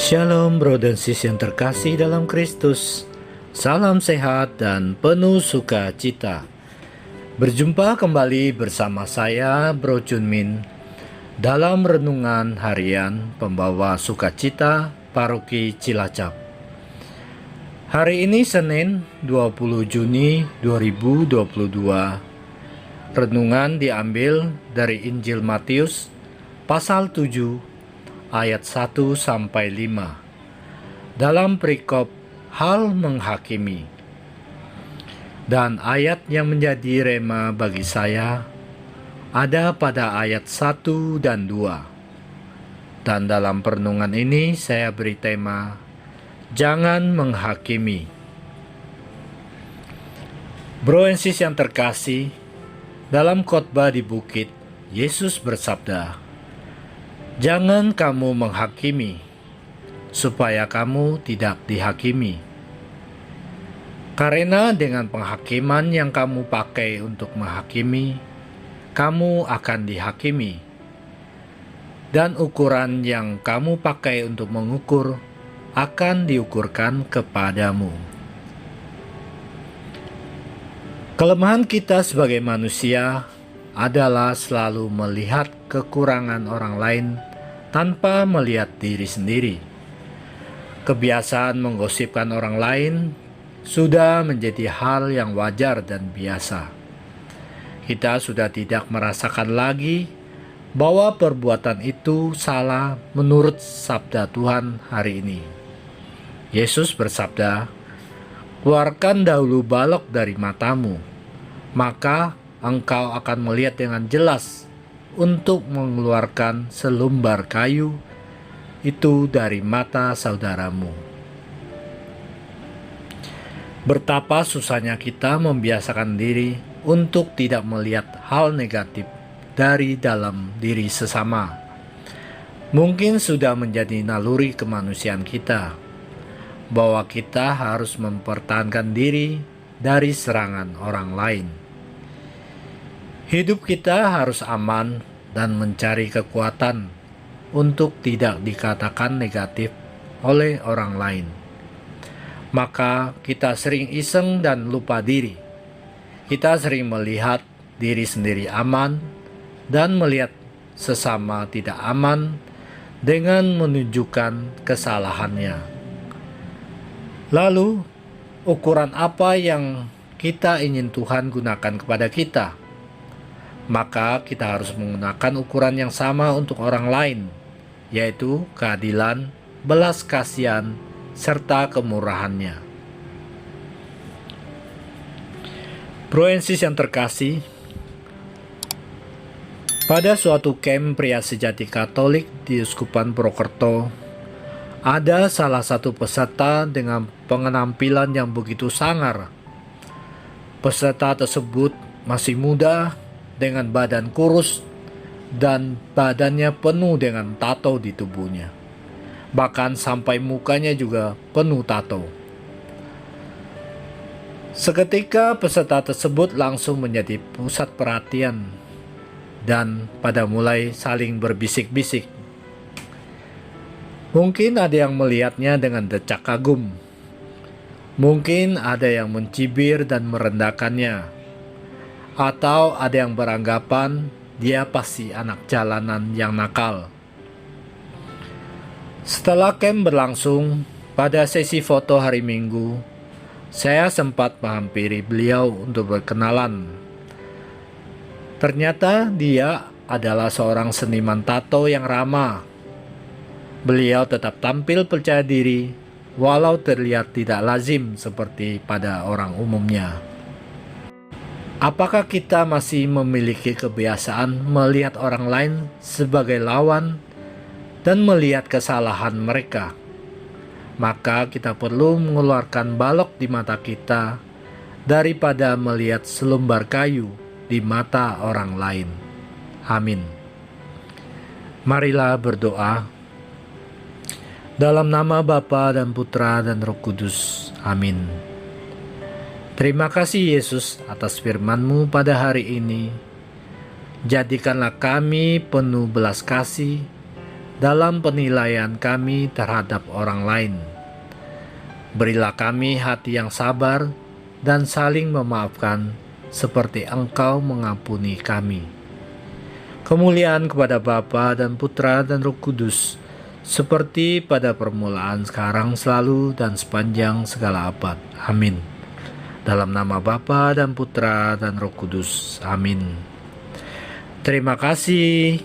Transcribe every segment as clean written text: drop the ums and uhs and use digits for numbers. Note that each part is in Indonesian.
Shalom bro dan sis yang terkasih dalam Kristus. Salam sehat dan penuh sukacita. Berjumpa kembali bersama saya Bro Junmin dalam renungan harian pembawa sukacita Paroki Cilacap. Hari ini Senin 20 Juni 2022. Renungan diambil dari Injil Matius pasal 7 ayat 1-5 dalam perikop hal menghakimi. Dan ayat yang menjadi rema bagi saya ada pada ayat 1 dan 2. Dan dalam perenungan ini saya beri tema jangan menghakimi. Bro and sis yang terkasih, dalam khotbah di bukit Yesus bersabda, jangan kamu menghakimi, supaya kamu tidak dihakimi. Karena dengan penghakiman yang kamu pakai untuk menghakimi, kamu akan dihakimi. Dan ukuran yang kamu pakai untuk mengukur, akan diukurkan kepadamu. Kelemahan kita sebagai manusia adalah selalu melihat kekurangan orang lain tanpa melihat diri sendiri. Kebiasaan menggosipkan orang lain sudah menjadi hal yang wajar dan biasa. Kita sudah tidak merasakan lagi bahwa perbuatan itu salah menurut sabda Tuhan hari ini. Yesus bersabda, keluarkan dahulu balok dari matamu, maka engkau akan melihat dengan jelas untuk mengeluarkan selumbar kayu itu dari mata saudaramu. Betapa susahnya kita membiasakan diri untuk tidak melihat hal negatif dari dalam diri sesama. Mungkin sudah menjadi naluri kemanusiaan kita, bahwa kita harus mempertahankan diri dari serangan orang lain. Hidup kita harus aman dan mencari kekuatan untuk tidak dikatakan negatif oleh orang lain. Maka kita sering iseng dan lupa diri. Kita sering melihat diri sendiri aman dan melihat sesama tidak aman dengan menunjukkan kesalahannya. Lalu, ukuran apa yang kita ingin Tuhan gunakan kepada kita? Maka kita harus menggunakan ukuran yang sama untuk orang lain, yaitu keadilan, belas kasihan, serta kemurahannya. Bro and sis yang terkasih, pada suatu camp pria sejati Katolik di Uskupan Purwokerto, ada salah satu peserta dengan penampilan yang begitu sangar. Peserta tersebut masih muda, dengan badan kurus dan badannya penuh dengan tato di tubuhnya. Bahkan sampai mukanya juga penuh tato. Seketika peserta tersebut langsung menjadi pusat perhatian dan pada mulai saling berbisik-bisik. Mungkin ada yang melihatnya dengan decak kagum. Mungkin ada yang mencibir dan merendahkannya. Atau ada yang beranggapan dia pasti anak jalanan yang nakal. Setelah camp berlangsung, pada sesi foto hari Minggu, saya sempat menghampiri beliau untuk berkenalan. Ternyata dia adalah seorang seniman tato yang ramah. Beliau tetap tampil percaya diri, walau terlihat tidak lazim seperti pada orang umumnya. Apakah kita masih memiliki kebiasaan melihat orang lain sebagai lawan dan melihat kesalahan mereka? Maka kita perlu mengeluarkan balok di mata kita daripada melihat selumbar kayu di mata orang lain. Amin. Marilah berdoa. Dalam nama Bapa dan Putra dan Roh Kudus. Amin. Terima kasih Yesus atas firman-Mu pada hari ini. Jadikanlah kami penuh belas kasih dalam penilaian kami terhadap orang lain. Berilah kami hati yang sabar dan saling memaafkan, seperti Engkau mengampuni kami. Kemuliaan kepada Bapa dan Putra dan Roh Kudus, seperti pada permulaan, sekarang, selalu, dan sepanjang segala abad. Amin. Dalam nama Bapa dan Putra dan Roh Kudus. Amin. Terima kasih.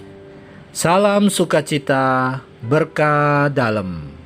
Salam sukacita, berkah dalam.